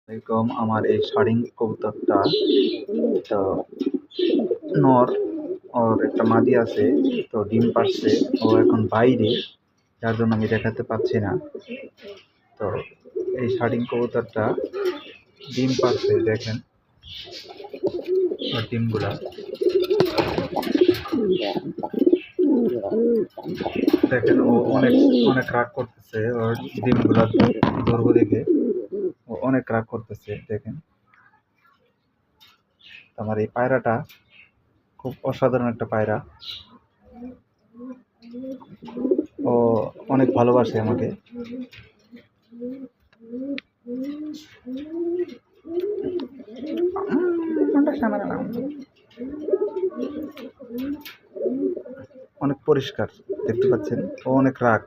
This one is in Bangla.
এরকম আমার এই শাড়িং কবুতরটা তো নর, ওর একটা মাদি আছে, তো ডিম পাড়ছে, ও এখন বাইরে, যার জন্য আমি দেখাতে পাচ্ছি না। তো এই শাড়িং কবুতরটা ডিম পাড়ছে, দেখেন ওর ডিমগুলা, দেখেন ও অনেক অনেক রাগ করতেছে, ওর ডিমগুলা ধরবো দেখে ও অনেক রাগ করতেছে। দেখেন আমার এই পায়রাটা খুব অসাধারণ একটা পায়রা, ও অনেক ভালোবাসে আমাকে। অনেক পরিষ্কার, দেখতে পাচ্ছেন ও অনেক রাগ।